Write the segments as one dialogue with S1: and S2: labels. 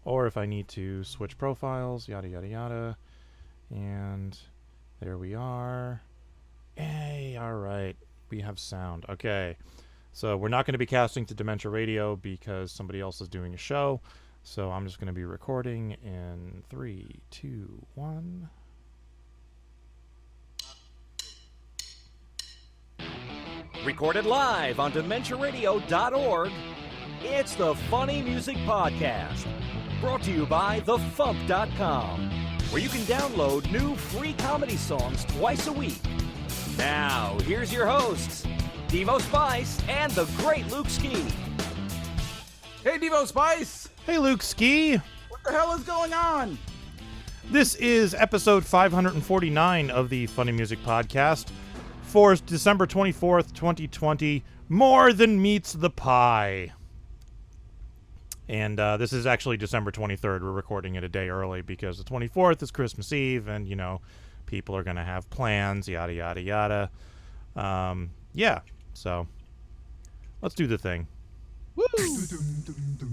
S1: or if I need to switch profiles, yada, yada, yada. And there we are. Hey, all right. We have sound. Okay. So we're not going to be casting to Dementia Radio because somebody else is doing a show. So I'm just going to be recording in 3, 2, 1.
S2: Recorded live on DementiaRadio.org, it's the Funny Music Podcast. Brought to you by FuMP.com, where you can download new free comedy songs twice a week. Now, here's your hosts, Devo Spice and the great Luke Ski.
S3: Hey, Devo Spice!
S1: Hey, Luke Ski!
S3: What the hell is going on?
S1: This is episode 549 of the Funny Music Podcast for December 24th, 2020. More Than Meets the Pie. And this is actually December 23rd. We're recording it a day early because the 24th is Christmas Eve, and, you know, people are going to have plans, yada, yada, yada. Yeah, so let's do the thing.
S3: Woo!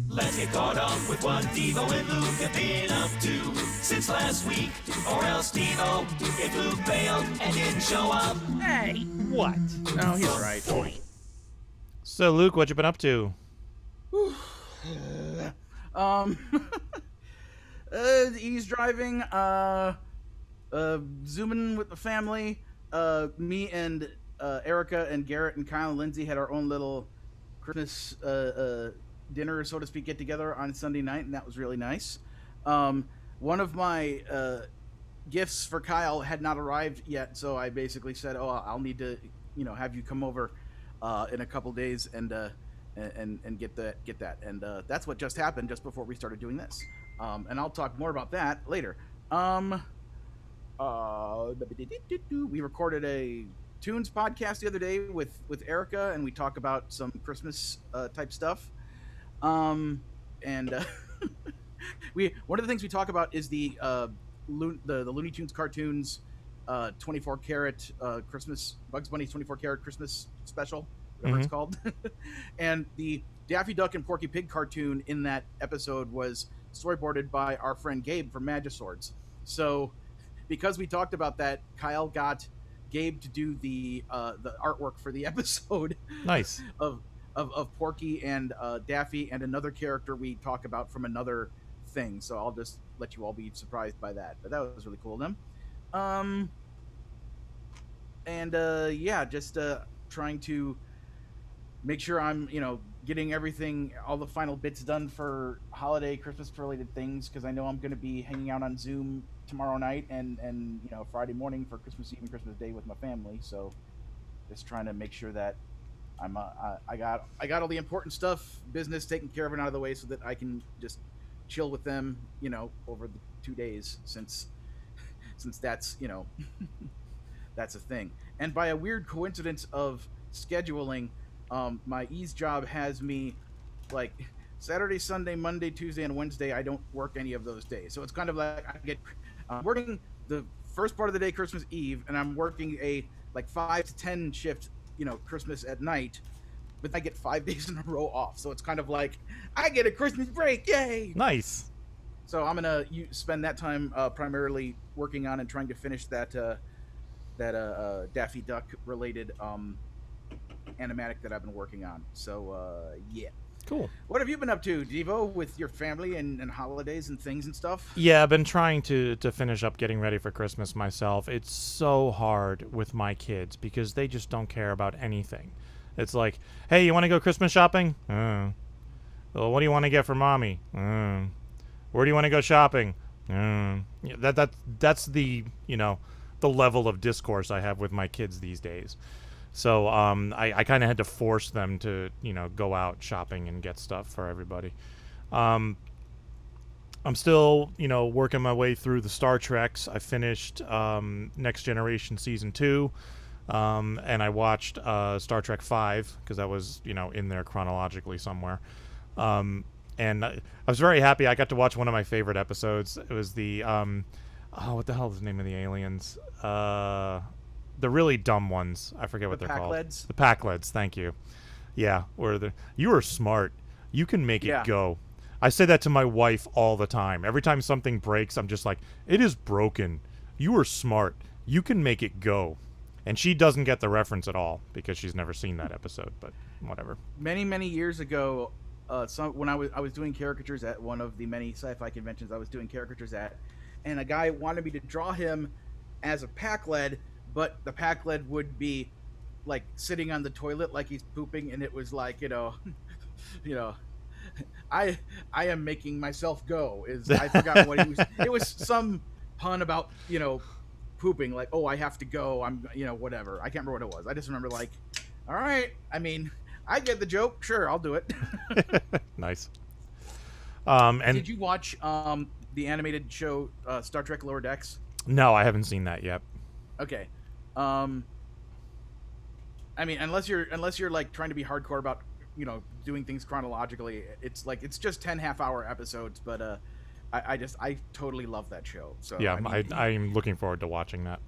S4: Let's get caught up with what Devo and Luke have been up to since last week. Or else Devo, if Luke failed and didn't show up.
S2: Hey, what?
S3: No, he's right.
S1: So, Luke, what you been up to?
S3: Eavesdriving, zooming with the family. Me and Erica and Garrett and Kyle and Lindsay had our own little Christmas dinner, so to speak, get together on Sunday night, and that was really nice. One of my gifts for Kyle had not arrived yet, so I basically said, "Oh, I'll need to, have you come over in a couple days and get that." And that's what just happened just before we started doing this. And I'll talk more about that later. We recorded a Tunes podcast the other day with Erica, and we talk about some Christmas type stuff. And one of the things we talk about is the Looney Tunes cartoons 24 karat Christmas, Bugs Bunny's 24 karat Christmas special, whatever it's called. And the Daffy Duck and Porky Pig cartoon in that episode was storyboarded by our friend Gabe from Magiswords. So because we talked about that, Kyle got Gabe to do the artwork for the episode.
S1: Nice.
S3: of Porky and Daffy and another character we talk about from another thing. So I'll just let you all be surprised by that. But that was really cool of them. Just trying to make sure I'm, getting everything, all the final bits done for holiday, Christmas related things, because I know I'm going to be hanging out on Zoom tomorrow night and Friday morning for Christmas Eve and Christmas Day with my family. So just trying to make sure that I got all the important stuff, business taken care of and out of the way, so that I can just chill with them, over the 2 days, since that's that's a thing. And by a weird coincidence of scheduling, my Ease job has me like Saturday, Sunday, Monday, Tuesday, and Wednesday. I don't work any of those days, so it's kind of like I get working the first part of the day, Christmas Eve, and I'm working a like 5 to 10 shift, Christmas at night, but I get 5 days in a row off. So it's kind of like I get a Christmas break, yay!
S1: Nice.
S3: So I'm gonna spend that time primarily working on and trying to finish that Daffy Duck related animatic that I've been working on. So yeah.
S1: Cool.
S3: What have you been up to, Devo, with your family and holidays and things and stuff?
S1: Yeah, I've been trying to finish up getting ready for Christmas myself. It's so hard with my kids because they just don't care about anything. It's like, hey, you want to go Christmas shopping? Well, what do you want to get for mommy? Where do you want to go shopping? Yeah, that's the the level of discourse I have with my kids these days. So I kind of had to force them to, go out shopping and get stuff for everybody. I'm still, working my way through the Star Treks. I finished Next Generation Season 2, and I watched Star Trek 5, because that was, in there chronologically somewhere. And I was very happy. I got to watch one of my favorite episodes. It was the, what the hell is the name of the aliens? The really dumb ones. I forget what they're called. The Packleds, thank you. Yeah, you are smart. You can make it go. I say that to my wife all the time. Every time something breaks, I'm just like, it is broken. You are smart. You can make it go. And she doesn't get the reference at all because she's never seen that episode, but whatever.
S3: Many years ago, when I was doing caricatures at one of the many sci-fi conventions I was doing caricatures at, and a guy wanted me to draw him as a pack-led, but the pack-led would be like sitting on the toilet like he's pooping, and it was like, I am making myself go. I forgot what he was. It was some pun about pooping, like, oh, I have to go. I'm whatever. I can't remember what it was. I just remember like, all right. I mean, I get the joke. Sure, I'll do it.
S1: Nice. And
S3: did you watch the animated show Star Trek Lower Decks?
S1: No, I haven't seen that yet.
S3: Okay. I mean, unless you're like trying to be hardcore about doing things chronologically, it's just 10 half-hour episodes, but I totally love that show. So
S1: yeah,
S3: I mean,
S1: I'm looking forward to watching that.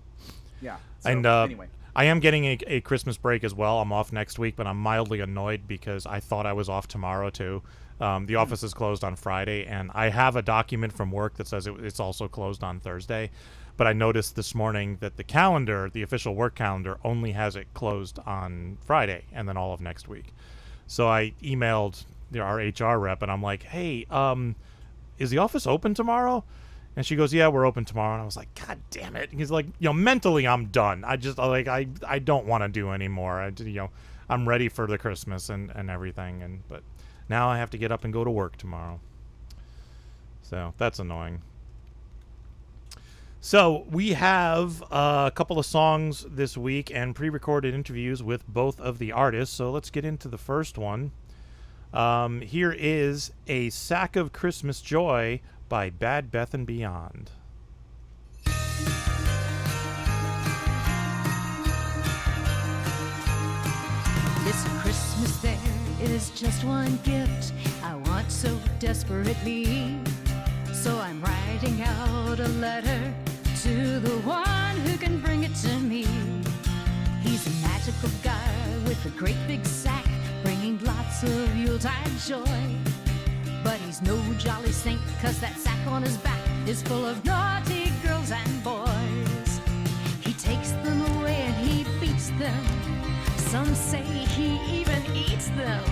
S3: Yeah. So,
S1: And
S3: anyway,
S1: I am getting a Christmas break as well. I'm off next week, but I'm mildly annoyed because I thought I was off tomorrow too. The office is closed on Friday, and I have a document from work that says it's also closed on Thursday. But I noticed this morning that the official work calendar, only has it closed on Friday and then all of next week. So I emailed our HR rep, and I'm like, hey, is the office open tomorrow? And she goes, yeah, we're open tomorrow. And I was like, God damn it. He's like, mentally I'm done. I don't want to do anymore. I'm ready for the Christmas and everything. But now I have to get up and go to work tomorrow. So that's annoying. So we have a couple of songs this week and pre-recorded interviews with both of the artists. So let's get into the first one. Here is A Sack of Christmas Joy by Bad Beth and Beyond.
S5: This Christmas there is just one gift I want so desperately. So I'm writing out a letter to the one who can bring it to me. He's a magical guy with a great big sack, bringing lots of Yuletide joy. But he's no jolly saint, 'cause that sack on his back is full of naughty girls and boys. He takes them away and he beats them. Some say he even eats them.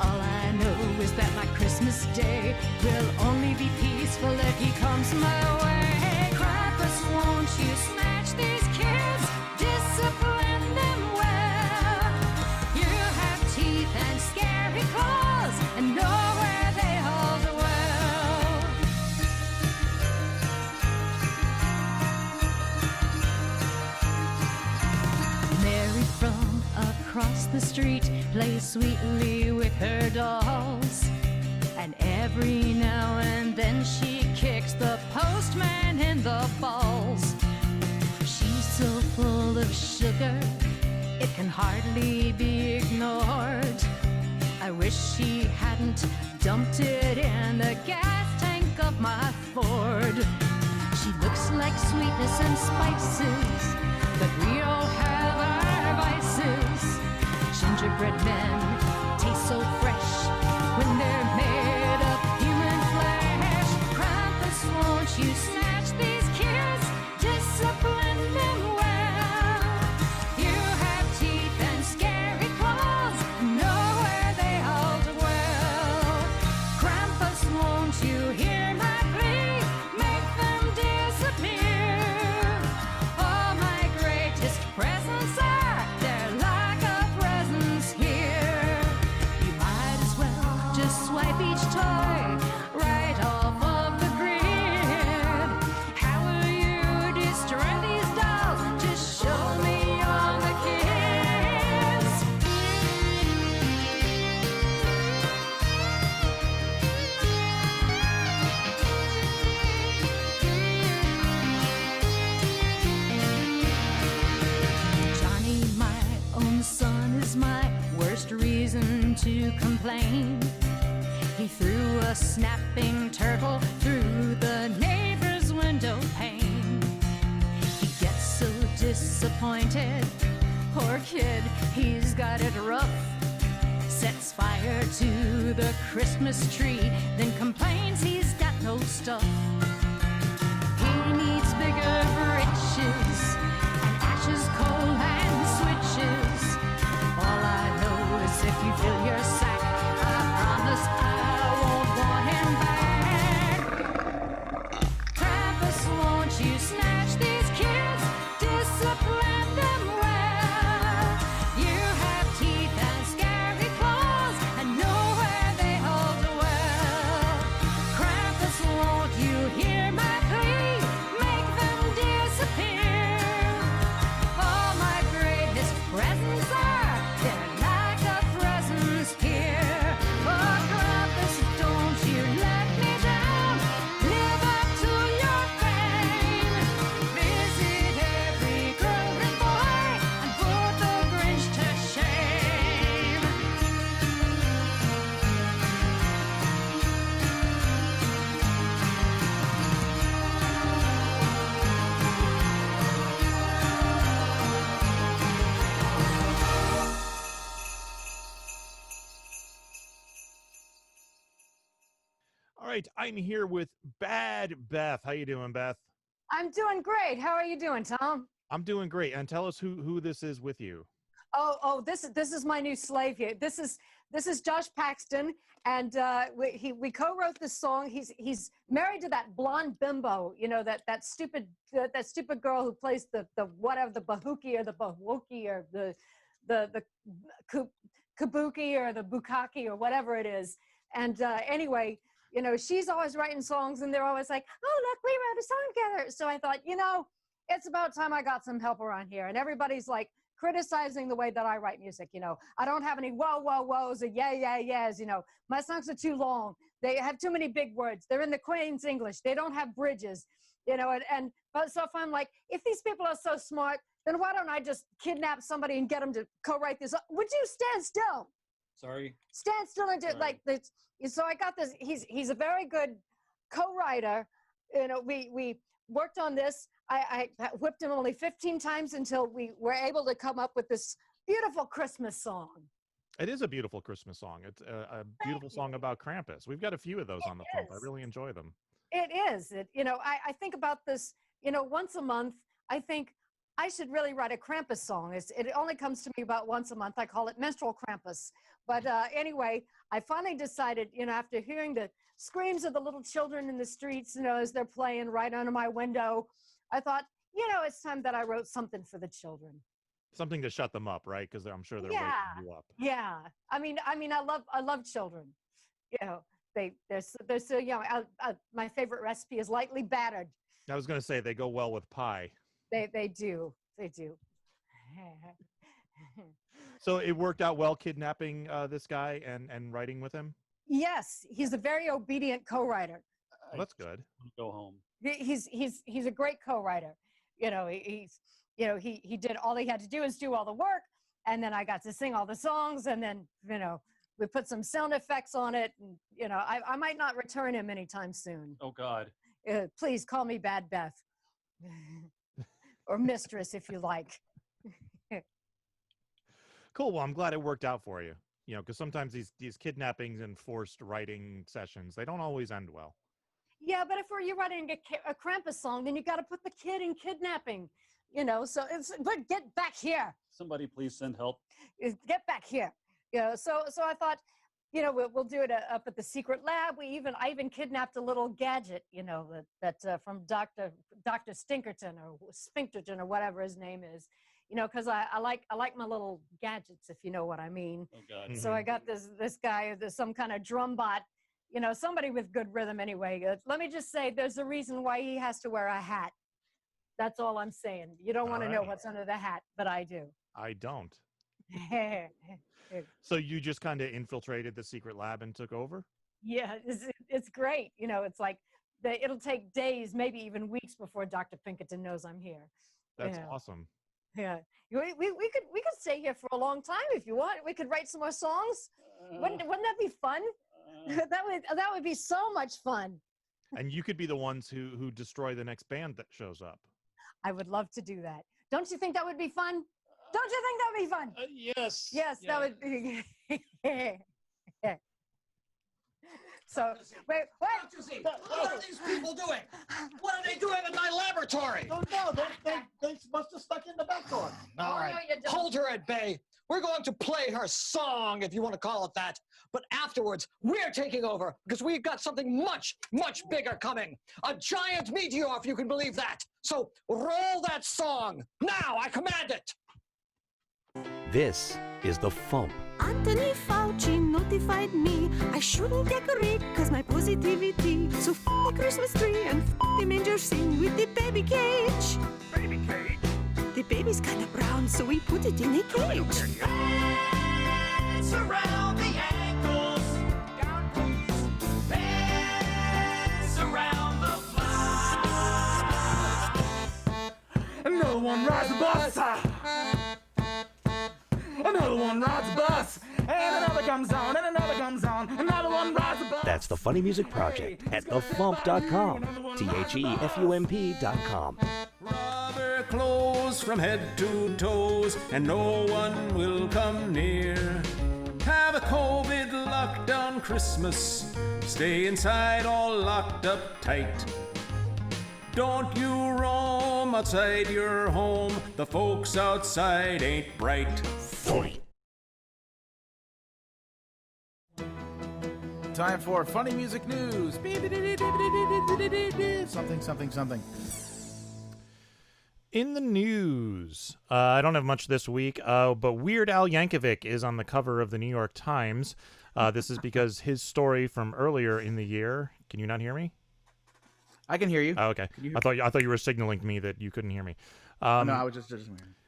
S5: All I know is that my Christmas day will only be peaceful if he comes my way. Krampus, won't you snatch these kids? Discipline them well. You have teeth and scary claws and know where they hold well. Mary from across the street plays sweetly with her dolls, and every now and then she kicks the postman in the balls. She's so full of sugar, it can hardly be ignored. I wish she hadn't dumped it in the gas tank of my Ford. She looks like sweetness and spices, but we all have our vices. Gingerbread men taste so fresh when they're made of human flesh. Krampus, won't you snatch these kids? Discipline them well. You have teeth and scary claws, know where they hold well. Krampus, won't you hear my plea? Make them disappear. All my greatest presents are, they're like a presence here. You might as well just swipe each toy right off of the grid. How will you destroy these dolls? Just show me all the kids. Johnny, my own son, is my worst reason to complain. He threw a snapping turtle through the neighbor's window pane. He gets so disappointed. Poor kid, he's got it rough. sets fire to the Christmas tree, then complains he's got no stuff. He needs bigger britches and ashes, coal, and switches. All I know is if you fill your sack, I promise I won't want him back. Krampus, won't you snatch these kids, discipline them well? You have teeth and scary claws and know where they all dwell. Krampus, won't you hear my plea? Make them disappear. All my greatest presents are in a lack of presents here. Oh, Krampus, don't you let me down. Live up to your fame. Visit every girl and boy and put the Grinch to shame.
S1: All right, I'm here with Bad Beth. How you doing, Beth?
S6: I'm doing great. How are you doing, Tom?
S1: I'm doing great. And tell us who this is with you.
S6: This is my new slave here. This is Josh Paxton, and we co-wrote this song. He's married to that blonde bimbo, you know, that stupid girl who plays the whatever, the bahuki or the bawoki or the kabuki or the bukaki or whatever it is. And anyway, you know, she's always writing songs, and they're always like, "Oh, look, we wrote a song together." So I thought, you know, it's about time I got some help around here. And everybody's like criticizing the way that I write music. You know, I don't have any whoa, whoa, whoas or yeah, yeah, yeahs. You know, my songs are too long. They have too many big words. They're in the Queen's English. They don't have bridges. You know, but so if I'm like, if these people are so smart, then why don't I just kidnap somebody and get them to co-write this? Would you stand still?
S7: Sorry.
S6: Stand still and do
S7: Sorry.
S6: like this. So I got this. He's a very good co-writer. You know, we worked on this. I whipped him only 15 times until we were able to come up with this beautiful Christmas song.
S1: It is a beautiful Christmas song. It's a beautiful song about Krampus. We've got a few of those on the phone. I really enjoy them.
S6: It is. You know, I think about this, you know, once a month. I think I should really write a Krampus song. It only comes to me about once a month. I call it Menstrual Krampus. But anyway, I finally decided, you know, after hearing the screams of the little children in the streets, you know, as they're playing right under my window, I thought, you know, it's time that I wrote something for the children.
S1: Something to shut them up, right? Because I'm sure they're
S6: Yeah.
S1: waking you up.
S6: Yeah. I mean, I love children. You know, they're so young. My favorite recipe is lightly battered.
S1: I was going to say they go well with pie.
S6: They do.
S1: So it worked out well kidnapping this guy and writing with him?
S6: Yes, he's a very obedient co-writer.
S1: Well, that's good.
S7: Go home.
S6: He's a great co-writer. You know, he did all he had to do is do all the work, and then I got to sing all the songs, and then, you know, we put some sound effects on it, and, you know, I might not return him anytime soon.
S7: Oh God.
S6: Please call me Bad Beth. Or Mistress, if you like.
S1: Cool. Well, I'm glad it worked out for you. You know, because sometimes these kidnappings and forced writing sessions, they don't always end well.
S6: Yeah, but if you're writing a Krampus song, then you got to put the kid in kidnapping. You know, so but get back here.
S7: Somebody please send help.
S6: Get back here. You know, so I thought, you know, we'll do it up at the secret lab. I even kidnapped a little gadget, you know, that from Dr. Stinkerton or Sphincterton or whatever his name is, you know, because I like my little gadgets, if you know what I mean.
S7: Oh God.
S6: So I got this guy, some kind of drum bot, you know, somebody with good rhythm anyway. Let me just say, there's a reason why he has to wear a hat. That's all I'm saying. You don't want to know what's under the hat, but I do.
S1: I don't. So you just kind of infiltrated the secret lab and took over?
S6: Yeah, it's great. You know, it's like it'll take days, maybe even weeks before Dr. Pinkerton knows I'm here.
S1: That's
S6: Yeah.
S1: awesome.
S6: Yeah, we could stay here for a long time if you want. We could write some more songs. Wouldn't that be fun? That would be so much fun.
S1: And you could be the ones who destroy the next band that shows up.
S6: I would love to do that. Don't you think that would be fun? Don't you think that'd be fun?
S7: Yes.
S6: Yes,
S7: Yeah.
S6: that would be. So, wait, what?
S8: What are these people doing? What are they doing in my laboratory?
S9: Don't know. They must have stuck in the back door.
S8: All right,
S6: no, you don't.
S8: hold her at bay. We're going to play her song, if you want to call it that. But afterwards, we're taking over because we've got something much, much bigger coming. A giant meteor, if you can believe that. So roll that song. Now, I command it.
S2: This is the FuMP.
S10: Anthony Fauci notified me I shouldn't decorate cause my positivity. So the Christmas tree and the manger scene with the baby cage.
S4: Baby cage.
S10: The baby's kinda brown, so we put it in a cage.
S4: Pants around the ankles. Down, please. Pants around the fly.
S9: Another one rides the bus. Another one rides the bus. And another comes on, and another comes on. Another one rides the bus.
S2: That's the Funny Music Project at thefump.com. THEFUMP.com.
S11: Rubber clothes from head to toes, and no one will come near. Have a COVID lockdown Christmas. Stay inside all locked up tight. Don't you roam outside your home. The folks outside ain't bright.
S3: Time for funny music news. Something.
S1: In the news, I don't have much this week, but Weird Al Yankovic is on the cover of the New York Times. This is because his story from earlier in the year. Can you not hear me?
S3: I can hear you.
S1: Oh, okay. I thought you were signaling to me that you couldn't hear me.
S3: No, I was just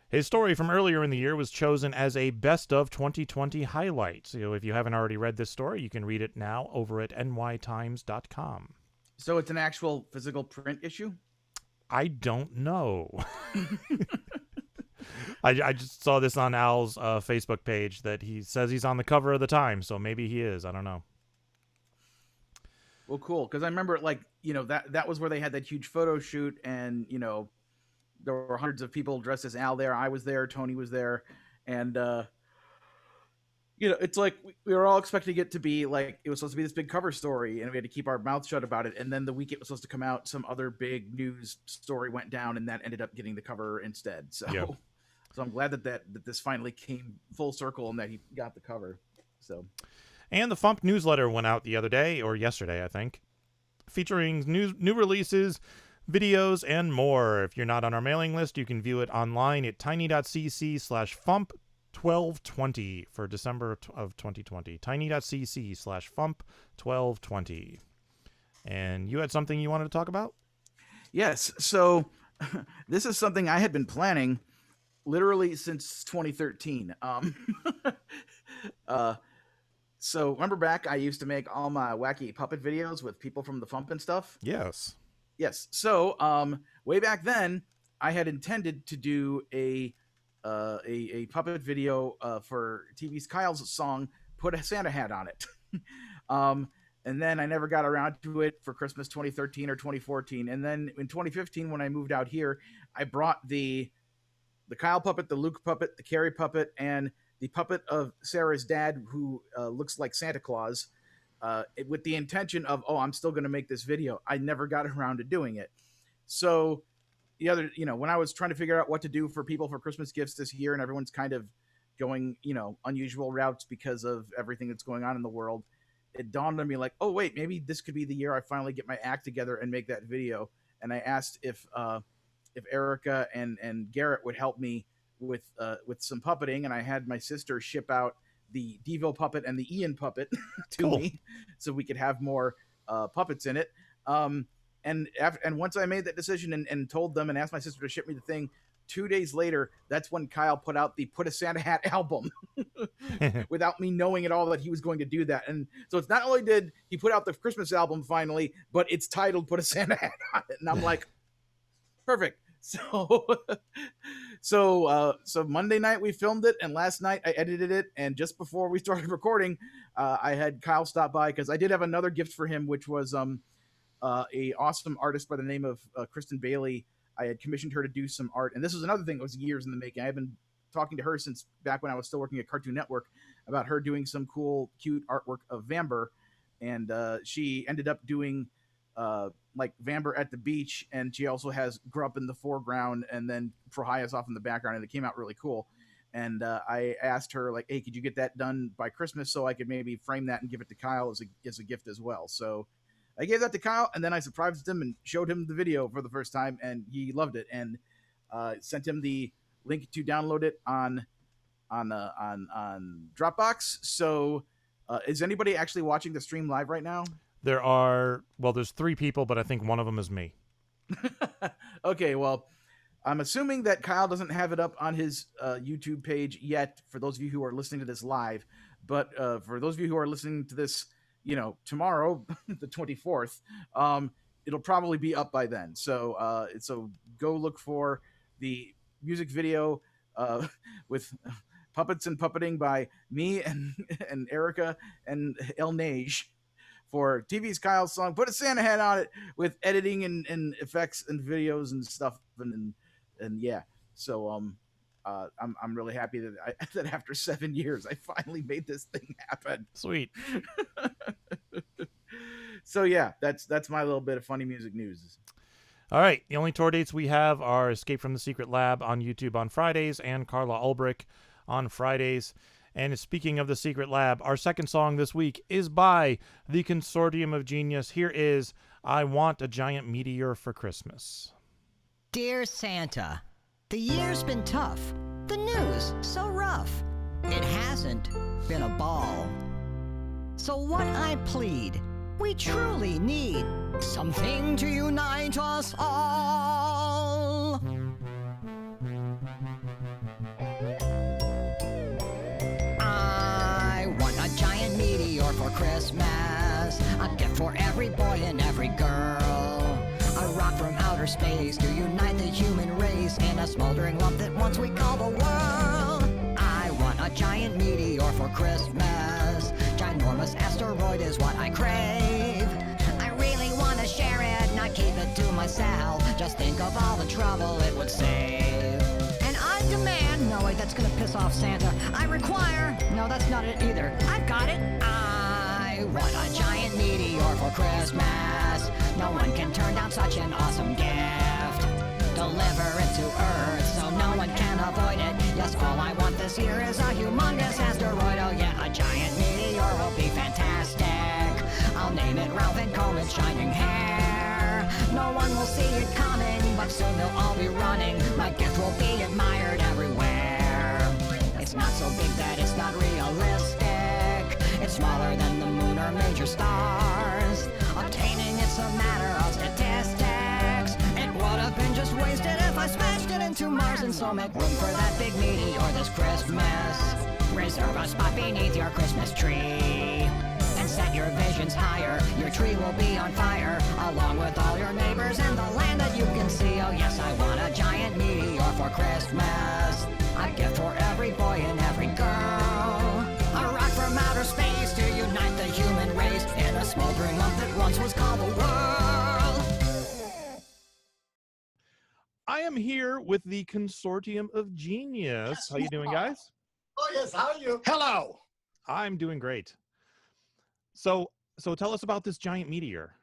S1: His story from earlier in the year was chosen as a Best of 2020 highlight. So if you haven't already read this story, you can read it now over at nytimes.com.
S3: So it's an actual physical print issue?
S1: I don't know. I just saw this on Al's Facebook page that he says he's on the cover of the Times, so maybe he is. I don't know.
S3: Well, cool, because I remember, that was where they had that huge photo shoot, and, there were hundreds of people dressed as Al there. I was there. Tony was there. And, it's like we were all expecting it to be like, it was supposed to be this big cover story, and we had to keep our mouth shut about it. And then the week it was supposed to come out, some other big news story went down, and that ended up getting the cover instead. So,
S1: yeah.
S3: So I'm glad that this finally came full circle and that he got the cover. So,
S1: and the FuMP newsletter went out the other day, or yesterday, I think, featuring new releases, videos, and more. If you're not on our mailing list, you can view it online at tiny.cc/FuMP1220 for December of 2020. Tiny.cc/FuMP1220. And you had something you wanted to talk about?
S3: Yes. So this is something I had been planning literally since 2013. So remember back, I used to make all my wacky puppet videos with people from the FuMP and stuff?
S1: Yes.
S3: Yes. So, way back then, I had intended to do a puppet video for TV's Kyle's song, "Put a Santa Hat on It." And then I never got around to it for Christmas 2013 or 2014. And then in 2015, when I moved out here, I brought the Kyle puppet, the Luke puppet, the Carrie puppet, and the puppet of Sarah's dad, who looks like Santa Claus. With the intention of, I'm still going to make this video. I never got around to doing it. So when I was trying to figure out what to do for people for Christmas gifts this year, and everyone's kind of going, unusual routes because of everything that's going on in the world, it dawned on me like, oh wait, maybe this could be the year I finally get my act together and make that video. And I asked if Erica and Garrett would help me with some puppeting, and I had my sister ship out the Devo puppet and the Ian puppet to me, so we could have more puppets in it. And once I made that decision and told them and asked my sister to ship me the thing, 2 days later, that's when Kyle put out the Put a Santa Hat album without me knowing at all that he was going to do that. And so it's not only did he put out the Christmas album finally, but it's titled Put a Santa Hat on it. And I'm like, perfect. So Monday night we filmed it, and last night I edited it, and just before we started recording, I had Kyle stop by because I did have another gift for him, which was a awesome artist by the name of Kristen Bailey. I had commissioned her to do some art, and this was another thing that was years in the making. I've been talking to her since back when I was still working at Cartoon Network about her doing some cool, cute artwork of Vamber. And she ended up doing like Vamber at the beach, and she also has Grupp in the foreground and then Prohias off in the background, and it came out really cool. And I asked her, like, hey, could you get that done by Christmas so I could maybe frame that and give it to Kyle as a gift as well? So I gave that to Kyle, and then I surprised him and showed him the video for the first time, and he loved it. And sent him the link to download it on Dropbox. So is anybody actually watching the stream live right now?
S1: There's 3 people, but I think one of them is me.
S3: Okay, well, I'm assuming that Kyle doesn't have it up on his YouTube page yet, for those of you who are listening to this live. But for those of you who are listening to this, tomorrow, the 24th, it'll probably be up by then. So go look for the music video with puppets and puppeting by me and Erica and El Nage for TV's Kyle's song Put a Santa Hat on It, with editing and effects and videos and stuff, and yeah. So I'm really happy that after 7 years I finally made this thing happen.
S1: Sweet.
S3: So yeah, that's my little bit of funny music news.
S1: All right, the only tour dates we have are Escape from the Secret Lab on YouTube on Fridays and Carla Ulbrich on Fridays. And speaking of the Secret Lab, our second song this week is by the Consortium of Genius. Here is I Want a Giant Meteor for Christmas.
S12: Dear Santa, the year's been tough, the news so rough. It hasn't been a ball. So what I plead, we truly need something to unite us all. I want a giant meteor for Christmas, a gift for every boy and every girl, a rock from outer space to unite the human race in a smoldering lump that once we call the world. I want a giant meteor for Christmas, ginormous asteroid is what I crave. I really want to share it, not keep it to myself. Just think of all the trouble it would save. And I demand, no wait, that's gonna piss off Santa. I require, no that's not it either. I've got it. I want a giant meteor for Christmas. No one can turn down such an awesome gift. Deliver it to Earth so no one can avoid it. Yes, all I want this year is a humongous asteroid. Oh yeah, a giant meteor will be fantastic. I'll name it Ralph and comb its shining hair. No one will see it coming, but soon they'll all be running. My gift will be admired everywhere. It's not so big that it's not realistic. It's smaller than the moon or major stars. Obtaining it's a matter of statistics. It would have been just wasted if I smashed it into Mars. And so make room for that big meteor this Christmas. Reserve a spot beneath your Christmas tree. And set your visions higher. Your tree will be on fire, along with all your neighbors and the land that you can see. Oh yes, I want a giant meteor for Christmas. A gift for every boy and every girl. A rock from outer space to unite the human race in a smoldering lump that once was called the world.
S1: I am here with the Consortium of Genius.
S13: Yes,
S1: How you doing, guys?
S13: Oh, yes. How are you?
S8: Hello.
S1: I'm doing great. So tell us about this giant meteor.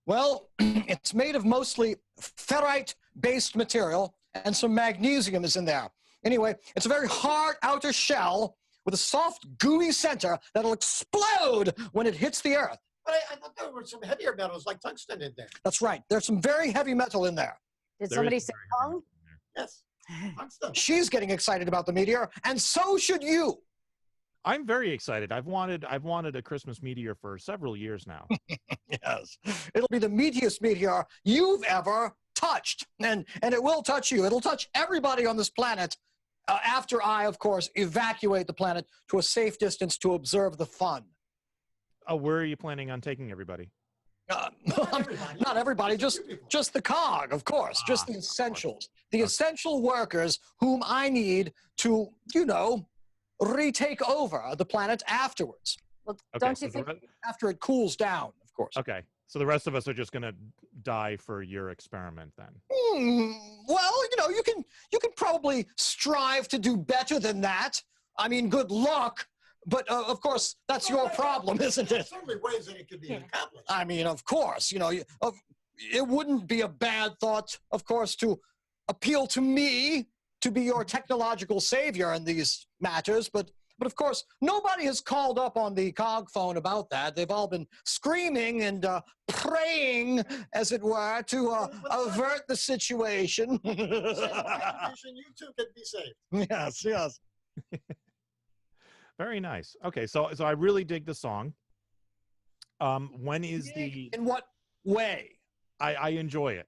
S8: Well, it's made of mostly ferrite-based material, and some magnesium is in there. Anyway, it's a very hard outer shell with a soft, gooey center that'll explode when it hits the Earth.
S13: But I thought there were some heavier metals like tungsten in there.
S8: That's right. There's some very heavy metal in there.
S6: Did somebody say tongue?
S13: Yes. Tungsten.
S8: She's getting excited about the meteor, and so should you.
S1: I'm very excited. I've wanted a Christmas meteor for several years now.
S8: Yes. It'll be the meatiest meteor you've ever touched, and it will touch you. It'll touch everybody on this planet after I, of course, evacuate the planet to a safe distance to observe the fun.
S1: Oh, where are you planning on taking everybody?
S8: Not everybody, just the cog, of course, just the essentials. The essential workers whom I need to, retake over the planet afterwards.
S6: Well, don't you think
S8: after it cools down, of course.
S1: Okay. So the rest of us are just gonna die for your experiment then.
S8: Well, you can probably strive to do better than that. I mean, good luck. But of course, that's your problem, isn't it?
S13: Certainly ways that it could be accomplished.
S8: I mean, of course, it wouldn't be a bad thought, of course, to appeal to me to be your technological savior in these matters. But of course, nobody has called up on the cog phone about that. They've all been screaming and praying, as it were, to avert the situation.
S13: You too can be saved.
S8: Yes, yes.
S1: Very nice. Okay, so I really dig the song. When is the?
S8: In what way?
S1: I enjoy it.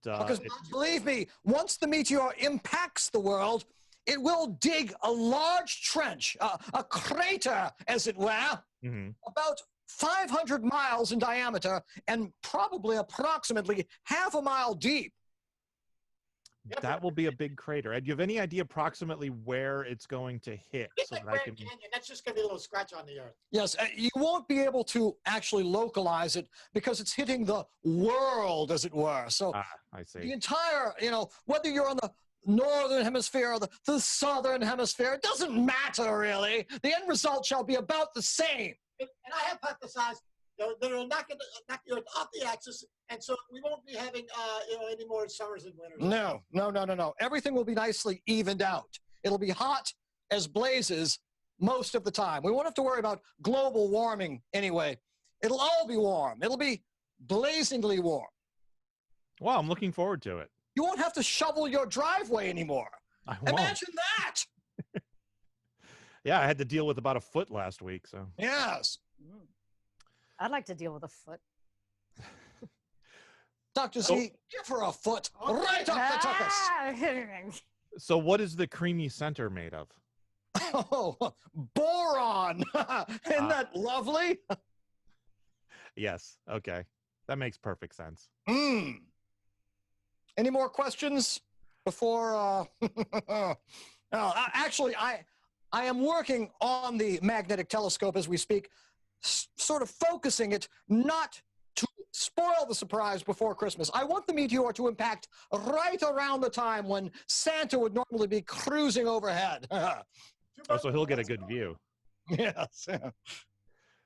S8: Because believe me, once the meteor impacts the world, it will dig a large trench, a crater, as it were, about 500 miles in diameter and probably approximately half a mile deep.
S1: That will be a big crater. Do you have any idea approximately where it's going to hit?
S13: It's like Grand Canyon. That's just going to be a little scratch on the earth.
S8: Yes, you won't be able to actually localize it because it's hitting the world, as it were. So
S1: I see.
S8: The entire, whether you're on the northern hemisphere or the southern hemisphere, it doesn't matter really. The end result shall be about the same.
S13: And I hypothesized they're not going to knock the earth off the axis, and so we won't be having any more summers and winters.
S8: No. Everything will be nicely evened out. It'll be hot as blazes most of the time. We won't have to worry about global warming anyway. It'll all be warm. It'll be blazingly warm.
S1: Wow, I'm looking forward to it.
S8: You won't have to shovel your driveway anymore.
S1: I won't.
S8: Imagine that.
S1: Yeah, I had to deal with about a foot last week. So
S8: yes.
S6: I'd like to deal with a foot.
S8: Dr. Z, give her a foot right off the tuchus.
S1: So what is the creamy center made of?
S8: Oh, boron. Isn't that lovely?
S1: Yes. Okay. That makes perfect sense.
S8: Any more questions before? Actually, I am working on the magnetic telescope as we speak, sort of focusing it not to spoil the surprise before Christmas. I want the meteor to impact right around the time when Santa would normally be cruising overhead.
S1: So he'll get a good view.
S8: Yes.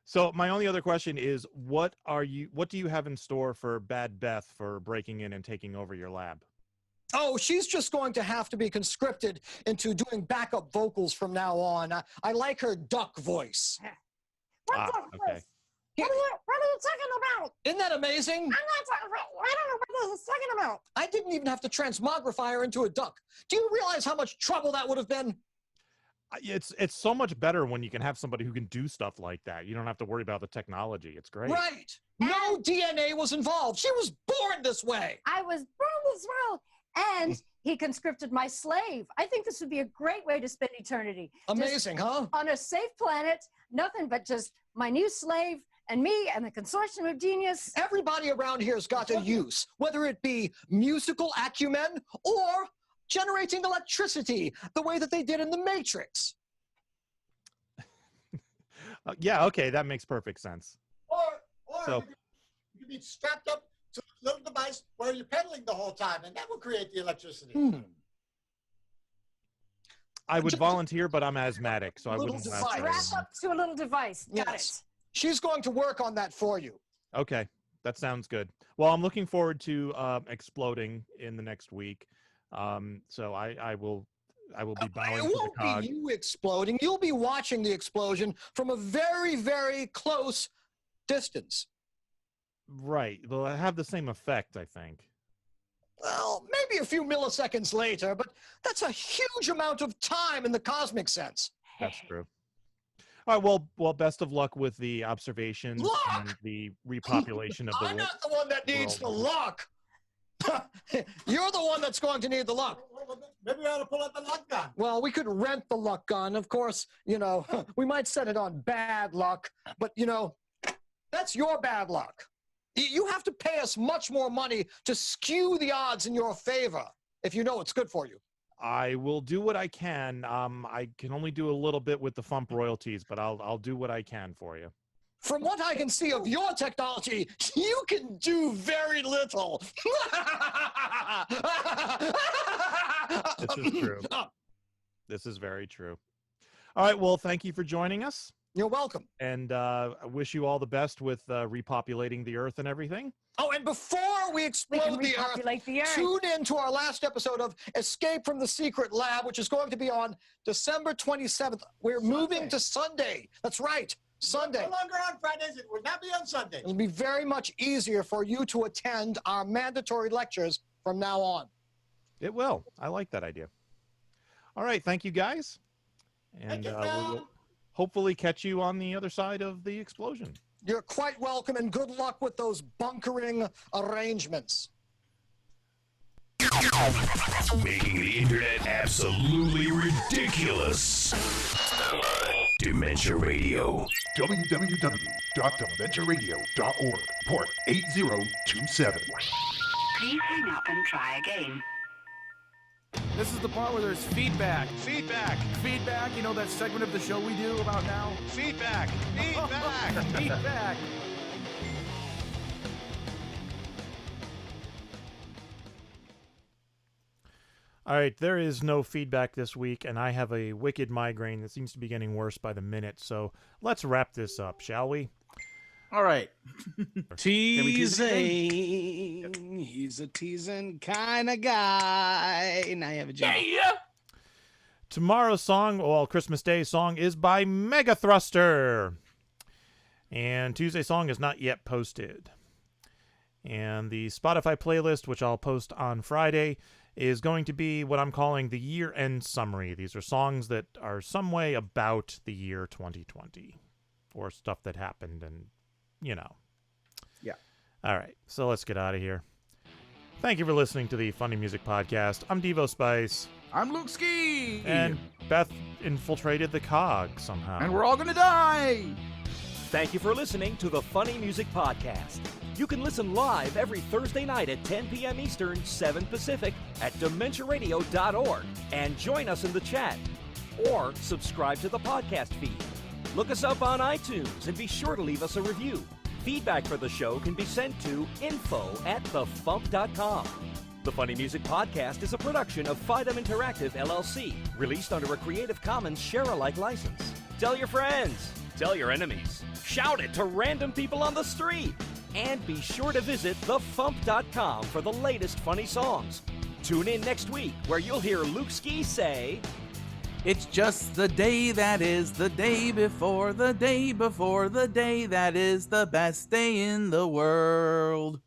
S1: So my only other question is, what do you have in store for Bad Beth for breaking in and taking over your lab?
S8: Oh, she's just going to have to be conscripted into doing backup vocals from now on. I like her duck voice.
S6: Okay. What are you talking about?
S8: Isn't that amazing?
S6: I'm not talking about. I don't know what this is talking about.
S8: I didn't even have to transmogrify her into a duck. Do you realize how much trouble that would have been?
S1: It's so much better when you can have somebody who can do stuff like that. You don't have to worry about the technology. It's great.
S8: Right. No DNA was involved. She was born this way.
S6: I was born this way. And he conscripted my slave. I think this would be a great way to spend eternity.
S8: Amazing, huh?
S6: On a safe planet, nothing but just my new slave and me and the Consortium of Genius.
S8: Everybody around here has got a use, whether it be musical acumen or generating electricity, the way that they did in the Matrix.
S1: Yeah, okay, that makes perfect sense.
S13: Or
S1: So-
S13: you could be strapped up to a little device where you're pedaling the whole time, and that will create the electricity.
S1: I would volunteer, but I'm asthmatic, so I
S8: Little
S1: wouldn't.
S8: device.
S6: Wrap up to a little device. Got it.
S8: She's going to work on that for you.
S1: Okay, that sounds good. Well, I'm looking forward to exploding in the next week. So I will be bowing
S8: It
S1: to the
S8: won't
S1: cog.
S8: be you exploding. You'll be watching the explosion from a very, very close distance.
S1: Right. They'll have the same effect, I think.
S8: Well, maybe a few milliseconds later, but that's a huge amount of time in the cosmic sense.
S1: That's true. All right. Well, best of luck with the observations and the repopulation of the
S8: I'm not the one that needs the luck. You're the one that's going to need the luck.
S13: Maybe we ought to pull out the luck gun.
S8: Well, we could rent the luck gun. Of course, we might set it on bad luck, but, that's your bad luck. You have to pay us much more money to skew the odds in your favor if you know it's good for you.
S1: I will do what I can. I can only do a little bit with the FuMP royalties, but I'll do what I can for you.
S8: From what I can see of your technology, you can do very little.
S1: This is true. This is very true. All right. Well, thank you for joining us.
S8: You're welcome.
S1: And I wish you all the best with repopulating the Earth and everything.
S8: Oh, and before we explode the Earth, tune in to our last episode of Escape from the Secret Lab, which is going to be on December 27th. We're moving to Sunday. That's right, Sunday.
S13: No longer on Fridays. It will not be on Sunday.
S8: It'll be very much easier for you to attend our mandatory lectures from now on.
S1: It will. I like that idea. All right. Thank you, guys. And we'll hopefully catch you on the other side of the explosion.
S8: You're quite welcome, and good luck with those bunkering arrangements.
S14: Making the internet absolutely ridiculous. Dementia Radio.
S15: www.dementiaradio.org. Port 8027.
S16: Please hang up and try again.
S9: This is the part where there's feedback. Feedback. Feedback. You know that segment of the show we do about now? Feedback. Feedback. Feedback.
S1: All right, there is no feedback this week, and I have a wicked migraine that seems to be getting worse by the minute, so let's wrap this up, shall we?
S3: All right.
S17: Teasing. He's a teasing kind of guy. And I have a job. Yeah.
S1: Tomorrow's song, well, Christmas Day song, is by Mega Thruster. And Tuesday's song is not yet posted. And the Spotify playlist, which I'll post on Friday, is going to be what I'm calling the year-end summary. These are songs that are some way about the year 2020. Or stuff that happened and, you know.
S3: Yeah.
S1: All right, so let's get out of here. Thank you for listening to the Funny Music Podcast. I'm Devo Spice.
S3: I'm Luke Ski.
S1: And Beth infiltrated the cog somehow.
S3: And we're all going to die.
S2: Thank you for listening to the Funny Music Podcast. You can listen live every Thursday night at 10 p.m. Eastern, 7 Pacific at dementiaradio.org and join us in the chat. Or subscribe to the podcast feed. Look us up on iTunes and be sure to leave us a review. Feedback for the show can be sent to info@thefump.com. The Funny Music Podcast is a production of FIDEM Interactive, LLC, released under a Creative Commons share-alike license. Tell your friends, tell your enemies, shout it to random people on the street, and be sure to visit thefump.com for the latest funny songs. Tune in next week where you'll hear Luke Ski say...
S9: It's just the day that is the day before the day before the day that is the best day in the world.